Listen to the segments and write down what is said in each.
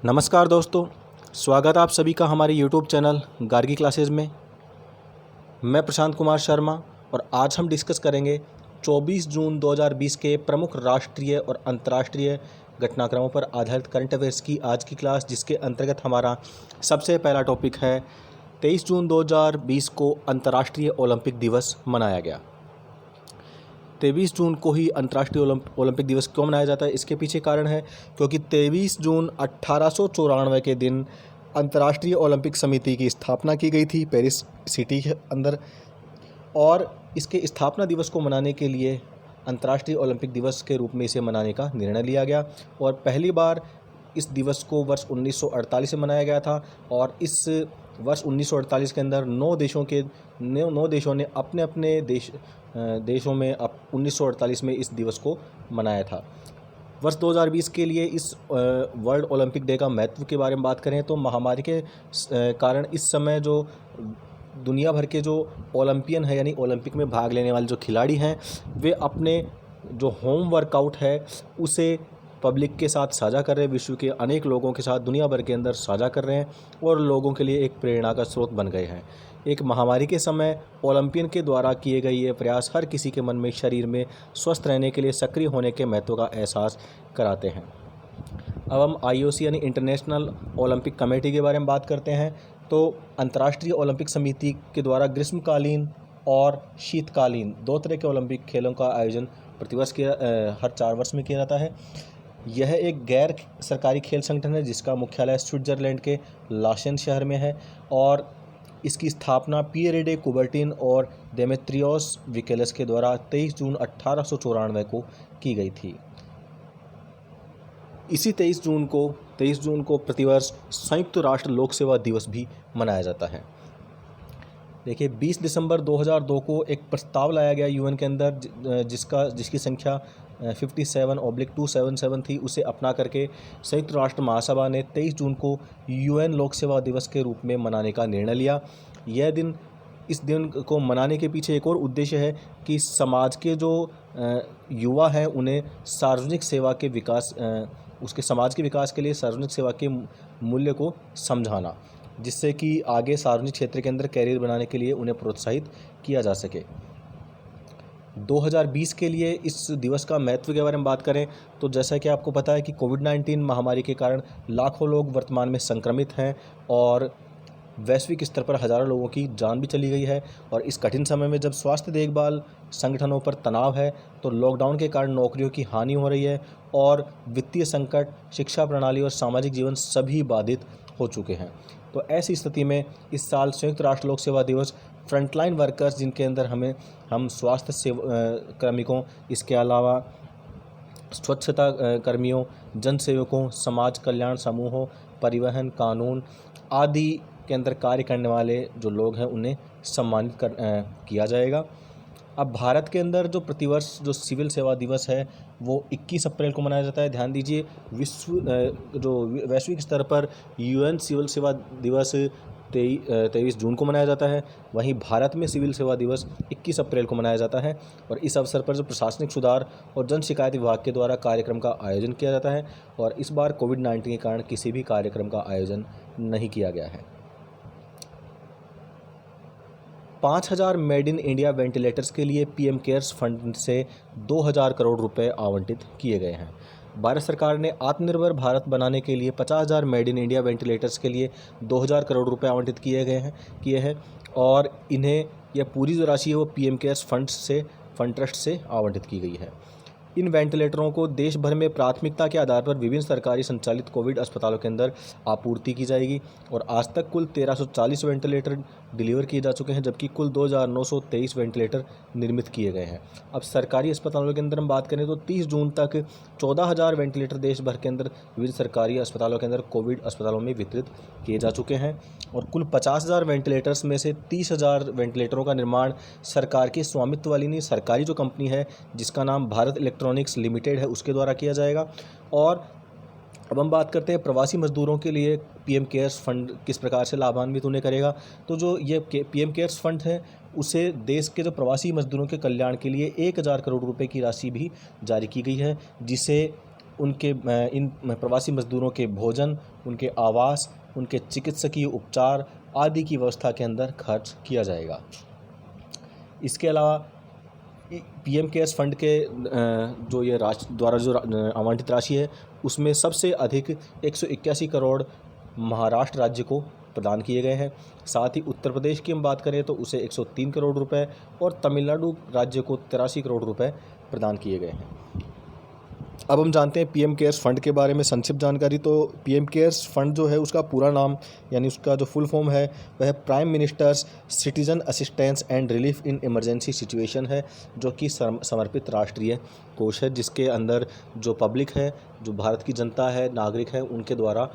नमस्कार दोस्तों, स्वागत है आप सभी का हमारे YouTube चैनल गार्गी क्लासेस में। मैं प्रशांत कुमार शर्मा और आज हम डिस्कस करेंगे 24 जून 2020 के प्रमुख राष्ट्रीय और अंतर्राष्ट्रीय घटनाक्रमों पर आधारित करंट अफेयर्स की आज की क्लास, जिसके अंतर्गत हमारा सबसे पहला टॉपिक है 23 जून 2020 को अंतर्राष्ट्रीय ओलंपिक दिवस मनाया गया। 23 जून को ही अंतर्राष्ट्रीय ओलंपिक दिवस क्यों मनाया जाता है, इसके पीछे कारण है क्योंकि 23 जून 1894 के दिन अंतर्राष्ट्रीय ओलंपिक समिति की स्थापना की गई थी पेरिस सिटी के अंदर। और इसके स्थापना दिवस को मनाने के लिए अंतर्राष्ट्रीय ओलंपिक दिवस के रूप में इसे मनाने का निर्णय लिया गया और पहली बार इस दिवस को वर्ष 1948 में मनाया गया था। और इस वर्ष 1948 के अंदर 9 देशों ने अपने अपने देशों में 1948 में इस दिवस को मनाया था। वर्ष 2020 के लिए इस वर्ल्ड ओलंपिक डे का महत्व के बारे में बात करें तो महामारी के कारण इस समय जो दुनिया भर के जो ओलंपियन है, यानी ओलंपिक में भाग लेने वाले जो खिलाड़ी हैं, वे अपने जो होम वर्कआउट है उसे पब्लिक के साथ साझा कर रहे हैं, विश्व के अनेक लोगों के साथ दुनिया भर के अंदर साझा कर रहे हैं और लोगों के लिए एक प्रेरणा का स्रोत बन गए हैं। एक महामारी के समय ओलंपियन के द्वारा किए गए ये प्रयास हर किसी के मन में शरीर में स्वस्थ रहने के लिए सक्रिय होने के महत्व का एहसास कराते हैं। अब हम IOC यानी इंटरनेशनल ओलंपिक कमेटी के बारे में बात करते हैं। तो अंतर्राष्ट्रीय ओलंपिक समिति के द्वारा ग्रीष्मकालीन और शीतकालीन 2 तरह के ओलंपिक खेलों का आयोजन प्रतिवर्ष हर 4 वर्ष में किया जाता है। यह एक गैर सरकारी खेल संगठन है जिसका मुख्यालय स्विट्जरलैंड के लाशन शहर में है और इसकी स्थापना पियरे डे कुबर्टिन और देमेत्रियोस विकेलस के द्वारा 23 जून 1894 को की गई थी। इसी 23 जून को प्रतिवर्ष संयुक्त राष्ट्र लोक सेवा दिवस भी मनाया जाता है। देखिए, 20 दिसंबर 2002 को एक प्रस्ताव लाया गया यूएन के अंदर जिसकी संख्या 57/277 थी। उसे अपना करके संयुक्त राष्ट्र महासभा ने 23 जून को यूएन लोक सेवा दिवस के रूप में मनाने का निर्णय लिया। इस दिन को मनाने के पीछे एक और उद्देश्य है कि समाज के जो युवा हैं उन्हें सार्वजनिक सेवा के विकास उसके समाज के विकास के लिए सार्वजनिक सेवा के मूल्य को समझाना, जिससे कि आगे सार्वजनिक क्षेत्र के अंदर कैरियर बनाने के लिए उन्हें प्रोत्साहित किया जा सके। 2020 के लिए इस दिवस का महत्व के बारे में बात करें तो जैसा कि आपको पता है कि कोविड-19 महामारी के कारण लाखों लोग वर्तमान में संक्रमित हैं और वैश्विक स्तर पर हज़ारों लोगों की जान भी चली गई है। और इस कठिन समय में जब स्वास्थ्य देखभाल संगठनों पर तनाव है तो लॉकडाउन के कारण नौकरियों की हानि हो रही है और वित्तीय संकट, शिक्षा प्रणाली और सामाजिक जीवन सभी बाधित हो चुके हैं। तो ऐसी स्थिति में इस साल संयुक्त राष्ट्र लोक सेवा दिवस फ्रंटलाइन वर्कर्स, जिनके अंदर हम स्वास्थ्य कार्मिकों, इसके अलावा स्वच्छता कर्मियों, जन सेवकों, समाज कल्याण समूहों, परिवहन, कानून आदि के अंदर कार्य करने वाले जो लोग हैं उन्हें सम्मानित किया जाएगा। अब भारत के अंदर जो प्रतिवर्ष जो सिविल सेवा दिवस है वो 21 अप्रैल को मनाया जाता है। ध्यान दीजिए, वैश्विक स्तर पर यूएन सिविल सेवा दिवस 23 जून को मनाया जाता है, वहीं भारत में सिविल सेवा दिवस 21 अप्रैल को मनाया जाता है। और इस अवसर पर जो प्रशासनिक सुधार और जन शिकायत विभाग के द्वारा कार्यक्रम का आयोजन किया जाता है और इस बार कोविड-19 के कारण किसी भी कार्यक्रम का आयोजन नहीं किया गया है। 5000 मेड इन इंडिया वेंटिलेटर्स के लिए PM केयर्स फंड से 2000 करोड़ रुपए आवंटित किए गए हैं। भारत सरकार ने आत्मनिर्भर भारत बनाने के लिए 50,000 मेड इन इंडिया वेंटिलेटर्स के लिए 2000 करोड़ रुपए आवंटित किए हैं और इन्हें यह पूरी जो राशि है वो PM केयर्स फंड ट्रस्ट से आवंटित की गई है। इन वेंटिलेटरों को देश भर में प्राथमिकता के आधार पर विभिन्न सरकारी संचालित कोविड अस्पतालों के अंदर आपूर्ति की जाएगी और आज तक कुल 1340 वेंटिलेटर डिलीवर किए जा चुके हैं, जबकि कुल 2923 वेंटिलेटर निर्मित किए गए हैं। अब सरकारी अस्पतालों के अंदर हम बात करें तो 30 जून तक 14,000 वेंटिलेटर देश भर के अंदर विभिन्न सरकारी अस्पतालों के अंदर कोविड अस्पतालों में वितरित किए जा चुके हैं और कुल 50,000 वेंटिलेटर्स में से 30,000 वेंटिलेटरों का निर्माण सरकार के स्वामित्व वाली नहीं, सरकारी जो कंपनी है जिसका नाम भारत इलेक्ट्रॉनिक्स लिमिटेड है उसके द्वारा किया जाएगा। और अब हम बात करते हैं प्रवासी मजदूरों के लिए PM केयर्स फंड किस प्रकार से लाभान्वित उन्हें करेगा। तो जो ये PM केयर्स फंड है उसे देश के जो प्रवासी मजदूरों के कल्याण के लिए 1000 करोड़ रुपए की राशि भी जारी की गई है, जिसे उनके इन प्रवासी मजदूरों के भोजन, उनके आवास, उनके चिकित्सकीय उपचार आदि की व्यवस्था के अंदर खर्च किया जाएगा। इसके अलावा पीएम केयर्स फंड के जो ये राष्ट्र द्वारा जो आवंटित राशि है उसमें सबसे अधिक 181 करोड़ महाराष्ट्र राज्य को प्रदान किए गए हैं। साथ ही उत्तर प्रदेश की हम बात करें तो उसे 103 करोड़ रुपए और तमिलनाडु राज्य को 83 करोड़ रुपए प्रदान किए गए हैं। अब हम जानते हैं पीएम केयर्स फंड के बारे में संक्षिप्त जानकारी। तो पीएम केयर्स फंड जो है उसका पूरा नाम यानी उसका जो फुल फॉर्म है वह prime ministers citizen assistance and relief in emergency situation है, जो कि समर्पित राष्ट्रीय कोष है, जिसके अंदर जो पब्लिक है, जो भारत की जनता है, नागरिक है, उनके द्वारा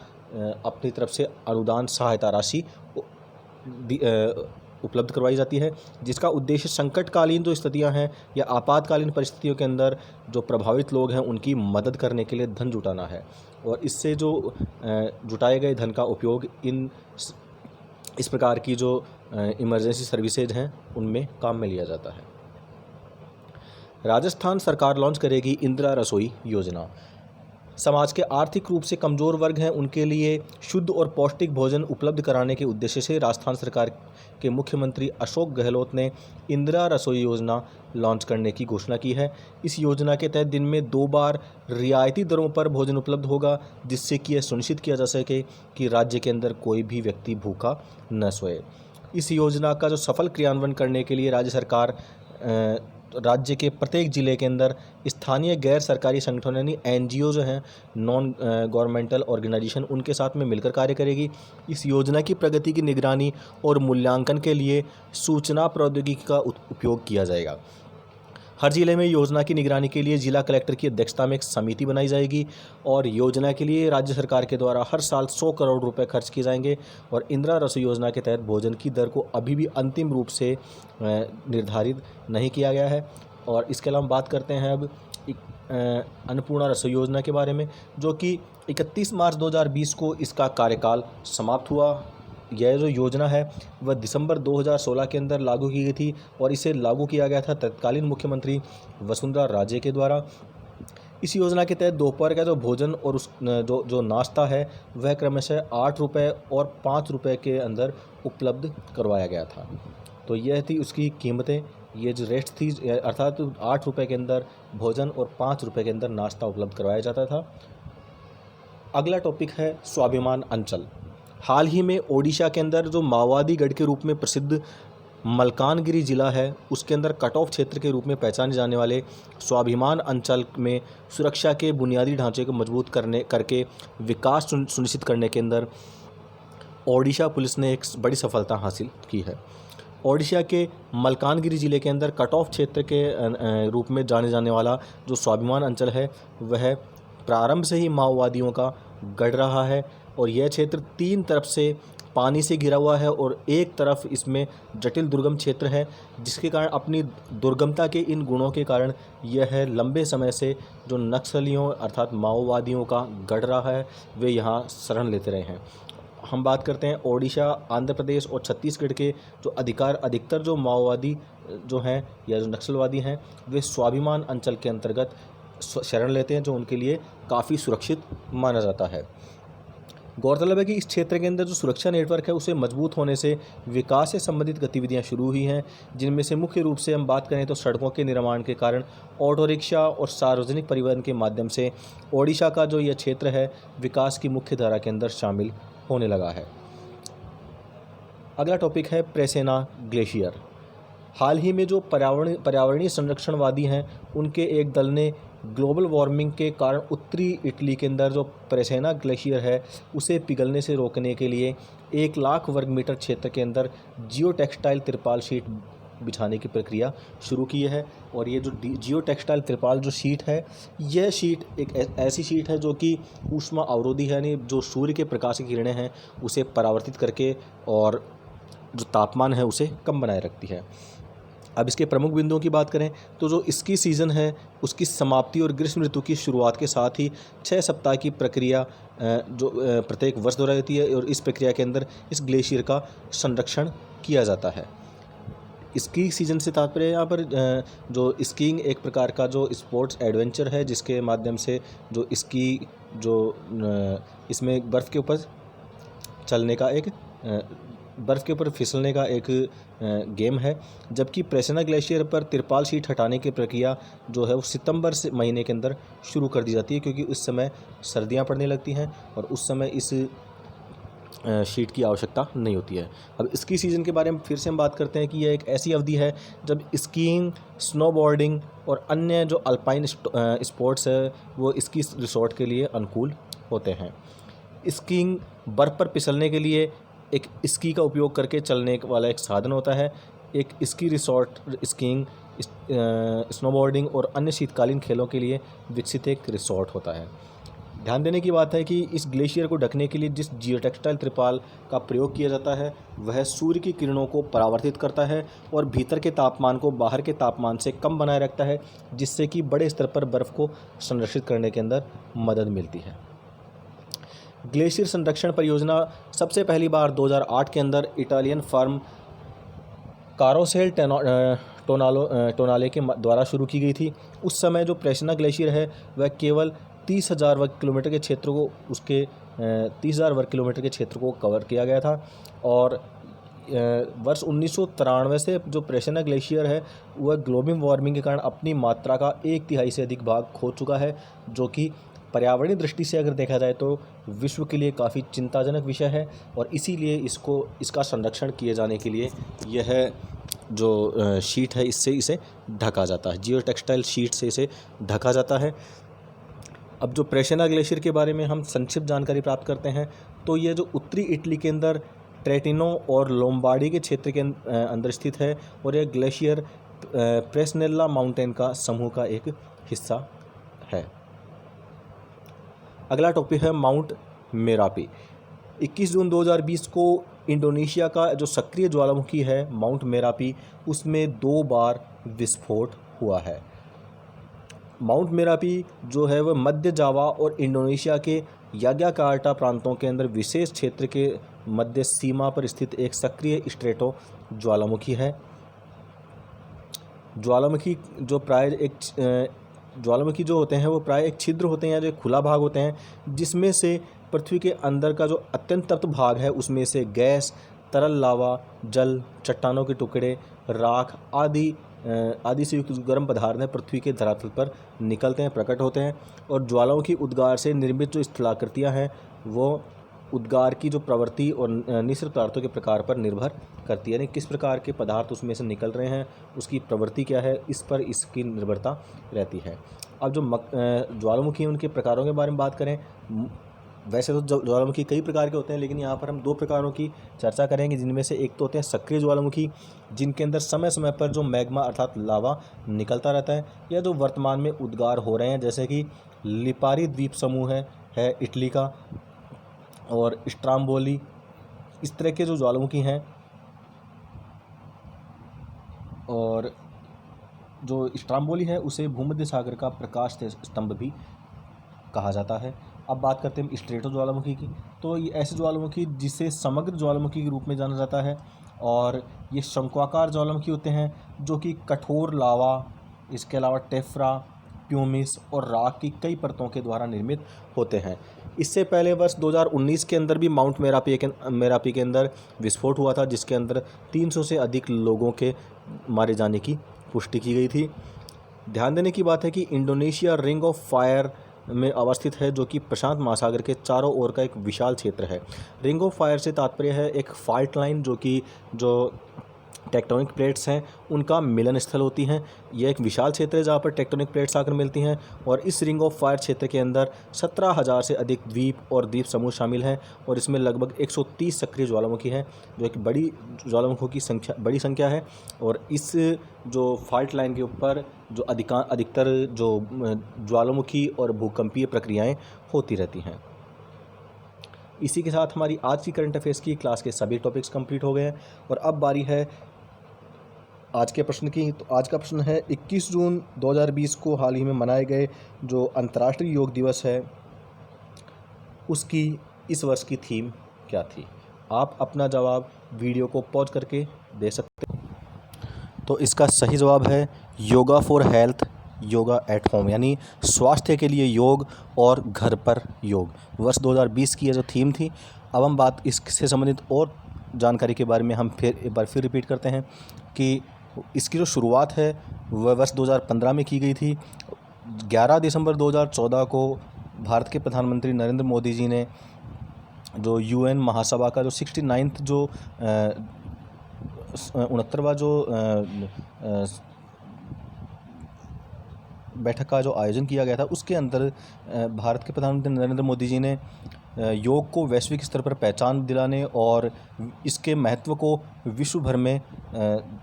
अपनी तरफ से अनुदान सहायता राशि उपलब्ध करवाई जाती है, जिसका उद्देश्य संकटकालीन जो स्थितियां हैं या आपातकालीन परिस्थितियों के अंदर जो प्रभावित लोग हैं उनकी मदद करने के लिए धन जुटाना है। और इससे जो जुटाए गए धन का उपयोग इस प्रकार की जो इमरजेंसी सर्विसेज हैं उनमें काम में लिया जाता है। राजस्थान सरकार लॉन्च करेगी इंदिरा रसोई योजना। समाज के आर्थिक रूप से कमज़ोर वर्ग हैं उनके लिए शुद्ध और पौष्टिक भोजन उपलब्ध कराने के उद्देश्य से राजस्थान सरकार के मुख्यमंत्री अशोक गहलोत ने इंदिरा रसोई योजना लॉन्च करने की घोषणा की है। इस योजना के तहत दिन में 2 बार रियायती दरों पर भोजन उपलब्ध होगा, जिससे कि यह सुनिश्चित किया जा सके कि राज्य के अंदर कोई भी व्यक्ति भूखा न सोए। इस योजना का जो सफल क्रियान्वयन करने के लिए राज्य सरकार राज्य के प्रत्येक ज़िले के अंदर स्थानीय गैर सरकारी संगठन यानी एनजीओ जो हैं, नॉन गवर्नमेंटल ऑर्गेनाइजेशन, उनके साथ में मिलकर कार्य करेगी। इस योजना की प्रगति की निगरानी और मूल्यांकन के लिए सूचना प्रौद्योगिकी का उपयोग किया जाएगा। हर जिले में योजना की निगरानी के लिए जिला कलेक्टर की अध्यक्षता में एक समिति बनाई जाएगी और योजना के लिए राज्य सरकार के द्वारा हर साल 100 करोड़ रुपए खर्च किए जाएंगे। और इंदिरा रसोई योजना के तहत भोजन की दर को अभी भी अंतिम रूप से निर्धारित नहीं किया गया है। और इसके अलावा हम बात करते हैं अब अन्नपूर्णा रसोई योजना के बारे में, जो कि 31 मार्च 2020 को इसका कार्यकाल समाप्त हुआ। यह जो योजना है वह दिसंबर 2016 के अंदर लागू की गई थी और इसे लागू किया गया था तत्कालीन मुख्यमंत्री वसुंधरा राजे के द्वारा। इस योजना के तहत दोपहर का जो भोजन और उस जो नाश्ता है वह क्रमशः 8 रुपये और 5 रुपये के अंदर उपलब्ध करवाया गया था। तो यह थी उसकी कीमतें। ये जो रेट थी अर्थात 8 रुपये के अंदर भोजन और 5 रुपये के अंदर नाश्ता उपलब्ध करवाया जाता था। अगला टॉपिक है स्वाभिमान अंचल। हाल ही में ओडिशा के अंदर जो माओवादी गढ़ के रूप में प्रसिद्ध मलकानगिरी ज़िला है उसके अंदर कट ऑफ क्षेत्र के रूप में पहचाने जाने वाले स्वाभिमान अंचल में सुरक्षा के बुनियादी ढांचे को मजबूत करके विकास सुनिश्चित करने के अंदर ओडिशा पुलिस ने एक बड़ी सफलता हासिल की है। ओडिशा के मलकानगिरी ज़िले के अंदर कट ऑफ क्षेत्र के रूप में जाने जाने वाला जो स्वाभिमान अंचल है वह प्रारंभ से ही माओवादियों का गढ़ रहा है और यह क्षेत्र 3 तरफ से पानी से घिरा हुआ है और एक तरफ इसमें जटिल दुर्गम क्षेत्र है, जिसके कारण अपनी दुर्गमता के इन गुणों के कारण यह लंबे समय से जो नक्सलियों अर्थात माओवादियों का गढ़ रहा है वे यहाँ शरण लेते रहे हैं। हम बात करते हैं ओडिशा, आंध्र प्रदेश और छत्तीसगढ़ के जो अधिकतर जो माओवादी जो हैं या जो नक्सलवादी हैं वे स्वाभिमान अंचल के अंतर्गत शरण लेते हैं, जो उनके लिए काफ़ी सुरक्षित माना जाता है। गौरतलब है कि इस क्षेत्र के अंदर जो सुरक्षा नेटवर्क है उसे मजबूत होने से विकास से संबंधित गतिविधियां शुरू हुई हैं, जिनमें से मुख्य रूप से हम बात करें तो सड़कों के निर्माण के कारण ऑटो रिक्शा और सार्वजनिक परिवहन के माध्यम से ओडिशा का जो यह क्षेत्र है विकास की मुख्य धारा के अंदर शामिल होने लगा है। अगला टॉपिक है प्रेसेना ग्लेशियर। हाल ही में जो पर्यावरणीय संरक्षणवादी हैं उनके एक दल ने ग्लोबल वार्मिंग के कारण उत्तरी इटली के अंदर जो प्रेसेना ग्लेशियर है उसे पिघलने से रोकने के लिए 1 लाख वर्ग मीटर क्षेत्र के अंदर जियो टेक्सटाइल तिरपाल शीट बिछाने की प्रक्रिया शुरू की है। और ये जो जियो टेक्सटाइल तिरपाल जो शीट है यह शीट एक ऐसी शीट है जो कि ऊष्मा अवरोधी है, यानी जो सूर्य के प्रकाश की किरणें हैं उसे परावर्तित करके और जो तापमान है उसे कम बनाए रखती है। अब इसके प्रमुख बिंदुओं की बात करें तो जो इसकी सीज़न है उसकी समाप्ति और ग्रीष्म ऋतु की शुरुआत के साथ ही 6 सप्ताह की प्रक्रिया जो प्रत्येक वर्ष दोहराई जाती है और इस प्रक्रिया के अंदर इस ग्लेशियर का संरक्षण किया जाता है। स्की सीजन से तात्पर्य यहाँ पर जो स्कीइंग एक प्रकार का जो स्पोर्ट्स एडवेंचर है, जिसके माध्यम से जो स्की जो इसमें बर्फ़ के ऊपर चलने का एक बर्फ़ के ऊपर फिसलने का एक गेम है। जबकि प्रेसना ग्लेशियर पर तिरपाल शीट हटाने की प्रक्रिया जो है वो सितंबर से महीने के अंदर शुरू कर दी जाती है, क्योंकि उस समय सर्दियाँ पड़ने लगती हैं और उस समय इस शीट की आवश्यकता नहीं होती है। अब स्की सीज़न के बारे में फिर से हम बात करते हैं कि यह एक ऐसी अवधि है जब स्कीइंग, स्नोबोर्डिंग और अन्य जो अल्पाइन स्पोर्ट्स है वो स्की रिसोर्ट के लिए अनुकूल होते हैं। स्कीइंग बर्फ़ पर फिसलने के लिए एक स्की का उपयोग करके चलने वाला एक साधन होता है। एक स्की रिसोर्ट स्कीइंग, स्नोबोर्डिंग और अन्य शीतकालीन खेलों के लिए विकसित एक रिसोर्ट होता है। ध्यान देने की बात है कि इस ग्लेशियर को ढकने के लिए जिस जियोटेक्सटाइल त्रिपाल का प्रयोग किया जाता है वह सूर्य की किरणों को परावर्तित करता है और भीतर के तापमान को बाहर के तापमान से कम बनाए रखता है, जिससे कि बड़े स्तर पर बर्फ़ को संरक्षित करने के अंदर मदद मिलती है। ग्लेशियर संरक्षण परियोजना सबसे पहली बार 2008 के अंदर इटालियन फर्म कारोसेल टोनाले के द्वारा शुरू की गई थी। उस समय जो प्रेसना ग्लेशियर है वह केवल 30,000 वर्ग किलोमीटर के क्षेत्र को 30,000 वर्ग किलोमीटर के क्षेत्र को कवर किया गया था और वर्ष 1993 से जो प्रेसना ग्लेशियर है वह ग्लोबल वार्मिंग के कारण अपनी मात्रा का 1/3 से अधिक भाग खो चुका है, जो कि पर्यावरणीय दृष्टि से अगर देखा जाए तो विश्व के लिए काफ़ी चिंताजनक विषय है और इसीलिए इसका संरक्षण किए जाने के लिए यह जो शीट है इससे इसे ढका जाता है, जियो टेक्सटाइल शीट से इसे ढका जाता है। अब जो प्रेसना ग्लेशियर के बारे में हम संक्षिप्त जानकारी प्राप्त करते हैं तो ये जो उत्तरी इटली के अंदर ट्रेटिनो और लोम्बार्डी के क्षेत्र के अंदर स्थित है और यह ग्लेशियर प्रेसनेला माउंटेन का समूह का एक हिस्सा है। अगला टॉपिक है माउंट मेरापी। 21 जून 2020 को इंडोनेशिया का जो सक्रिय ज्वालामुखी है माउंट मेरापी, उसमें 2 बार विस्फोट हुआ है। माउंट मेरापी जो है वह मध्य जावा और इंडोनेशिया के याग्याकार्टा प्रांतों के अंदर विशेष क्षेत्र के मध्य सीमा पर स्थित एक सक्रिय स्ट्रेटो ज्वालामुखी है। ज्वालामुखी जो होते हैं वो प्राय एक छिद्र होते हैं, जो खुला भाग होते हैं, जिसमें से पृथ्वी के अंदर का जो अत्यंत तप्त भाग है उसमें से गैस, तरल लावा, जल, चट्टानों के टुकड़े, राख आदि से युक्त गर्म पदार्थ हैं पृथ्वी के धरातल पर निकलते हैं, प्रकट होते हैं और ज्वालामुखी उद्गार से निर्मित जो स्थलाकृतियाँ हैं वो उद्गार की जो प्रवृत्ति और निःसृत पदार्थों के प्रकार पर निर्भर करती है, यानी किस प्रकार के पदार्थ उसमें से निकल रहे हैं, उसकी प्रवृत्ति क्या है, इस पर इसकी निर्भरता रहती है। अब जो ज्वालामुखी उनके प्रकारों के बारे में बात करें, वैसे तो ज्वालामुखी कई प्रकार के होते हैं, लेकिन यहाँ पर हम 2 प्रकारों की चर्चा करेंगे, जिनमें से एक तो होते हैं सक्रिय ज्वालामुखी, जिनके अंदर समय समय पर जो मैग्मा अर्थात लावा निकलता रहता है, या जो वर्तमान में उद्गार हो रहे हैं, जैसे कि लिपारी द्वीप समूह है इटली का और स्ट्राम्बोली, इस तरह के जो ज्वालामुखी हैं। और जो स्ट्राम्बोली है उसे भूमध्य सागर का प्रकाश स्तंभ भी कहा जाता है। अब बात करते हैं स्ट्रेटो ज्वालामुखी की, तो ये ऐसे ज्वालामुखी जिसे समग्र ज्वालामुखी के रूप में जाना जाता है और ये शंक्वाकार ज्वालामुखी होते हैं जो कि कठोर लावा, इसके अलावा टेफ्रा, प्यूमिस और राख की कई परतों के द्वारा निर्मित होते हैं। इससे पहले वर्ष 2019 के अंदर भी माउंट मेरापी के अंदर विस्फोट हुआ था, जिसके अंदर 300 से अधिक लोगों के मारे जाने की पुष्टि की गई थी। ध्यान देने की बात है कि इंडोनेशिया रिंग ऑफ फायर में अवस्थित है, जो कि प्रशांत महासागर के चारों ओर का एक विशाल क्षेत्र है। रिंग ऑफ फायर से तात्पर्य है एक फॉल्ट लाइन, जो कि जो टेक्टोनिक प्लेट्स हैं उनका मिलन स्थल होती हैं। यह एक विशाल क्षेत्र है जहाँ पर टेक्टोनिक प्लेट्स आकर मिलती हैं और इस रिंग ऑफ फायर क्षेत्र के अंदर 17,000 से अधिक द्वीप और द्वीप समूह शामिल हैं और इसमें लगभग 130 सक्रिय ज्वालामुखी हैं, जो एक बड़ी ज्वालामुखों की बड़ी संख्या है। और इस जो फॉल्ट लाइन के ऊपर जो अधिकतर जो ज्वालामुखी और भूकंपीय प्रक्रियाएँ होती रहती हैं। इसी के साथ हमारी आज की करंट अफेयर्स की क्लास के सभी टॉपिक्स कंप्लीट हो गए हैं और अब बारी है आज के प्रश्न की। तो आज का प्रश्न है 21 जून 2020 को हाल ही में मनाए गए जो अंतर्राष्ट्रीय योग दिवस है उसकी इस वर्ष की थीम क्या थी। आप अपना जवाब वीडियो को पॉज करके दे सकते हैं। तो इसका सही जवाब है yoga for health, yoga at home, यानी स्वास्थ्य के लिए योग और घर पर योग। वर्ष 2020 की ये जो थीम थी। अब हम बात इससे संबंधित और जानकारी के बारे में हम एक बार फिर रिपीट करते हैं कि इसकी जो शुरुआत है वह वर्ष 2015 में की गई थी। 11 दिसंबर 2014 को भारत के प्रधानमंत्री नरेंद्र मोदी जी ने जो UN महासभा का जो 69th जो 69वां जो बैठक का जो आयोजन किया गया था, उसके अंदर भारत के प्रधानमंत्री नरेंद्र मोदी जी ने योग को वैश्विक स्तर पर पहचान दिलाने और इसके महत्व को विश्व भर में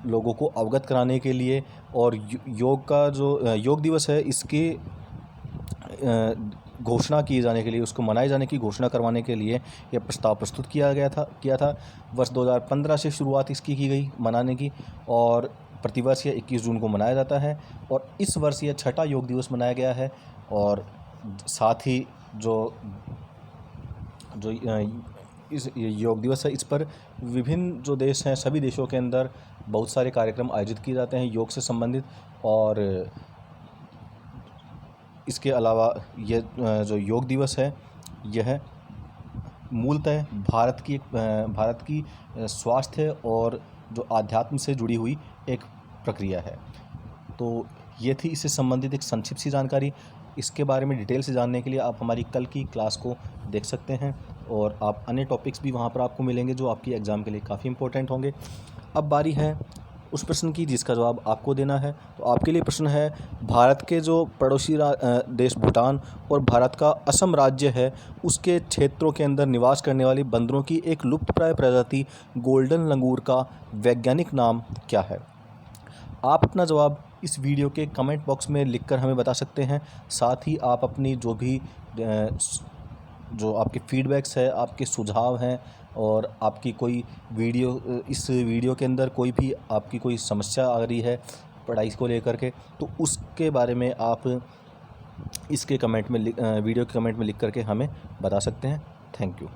लोगों को अवगत कराने के लिए और योग का जो योग दिवस है इसकी घोषणा किए जाने के लिए, उसको मनाए जाने की घोषणा करवाने के लिए यह प्रस्ताव प्रस्तुत किया था। वर्ष 2015 से शुरुआत इसकी की गई मनाने की और प्रतिवर्ष यह 21 जून को मनाया जाता है और इस वर्ष यह 6ठा योग दिवस मनाया गया है। और साथ ही जो इस योग दिवस है, इस पर विभिन्न जो देश हैं, सभी देशों के अंदर बहुत सारे कार्यक्रम आयोजित किए जाते हैं योग से संबंधित। और इसके अलावा यह जो योग दिवस है यह मूलतः भारत की स्वास्थ्य और जो आध्यात्म से जुड़ी हुई एक प्रक्रिया है। तो ये थी इससे संबंधित एक संक्षिप्त सी जानकारी। इसके बारे में डिटेल से जानने के लिए आप हमारी कल की क्लास को देख सकते हैं और आप अन्य टॉपिक्स भी वहाँ पर आपको मिलेंगे जो आपकी एग्ज़ाम के लिए काफ़ी इंपॉर्टेंट होंगे। अब बारी है उस प्रश्न की जिसका जवाब आपको देना है। तो आपके लिए प्रश्न है, भारत के जो पड़ोसी देश भूटान और भारत का असम राज्य है, उसके क्षेत्रों के अंदर निवास करने वाली बंदरों की एक लुप्तप्राय प्रजाति गोल्डन लंगूर का वैज्ञानिक नाम क्या है? आप अपना जवाब इस वीडियो के कमेंट बॉक्स में लिखकर हमें बता सकते हैं। साथ ही आप अपनी जो भी जो आपके फीडबैक्स है, आपके सुझाव हैं और आपकी कोई इस वीडियो के अंदर कोई भी आपकी कोई समस्या आ रही है पढ़ाई को लेकर के, तो उसके बारे में आप इसके कमेंट में वीडियो के कमेंट में लिख करके हमें बता सकते हैं। Thank you.